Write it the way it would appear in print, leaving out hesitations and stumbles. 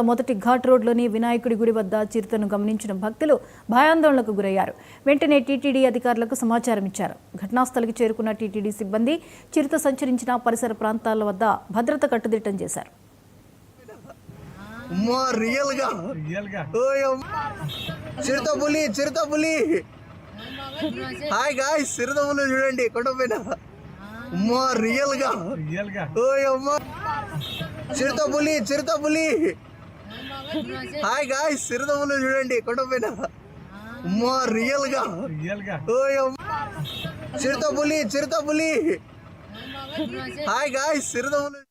మొదటి ఘాట్ రోడ్లోని వినాయకుడి గుడి వద్ద చిరుతను గమనించిన భక్తులు భయాందోళనకు గురయ్యారు. వెంటనే టీటీడీ అధికారులకు సమాచారం ఇచ్చారు. ఘటనాస్థలికి చేరుకున్న టీటీడీ సిబ్బంది చిరుత సంచరించిన పరిసర ప్రాంతాల వద్ద భద్రత కట్టుదిట్టం చేశారు. చూడండి కొండపైన చిరుతపులి హాయ్ గాయ్స్ చిరుతపులి చూడండి కొండపైన రియల్ గా చిరుతపులి హాయ్ గాయ్స్ చిరుతపులి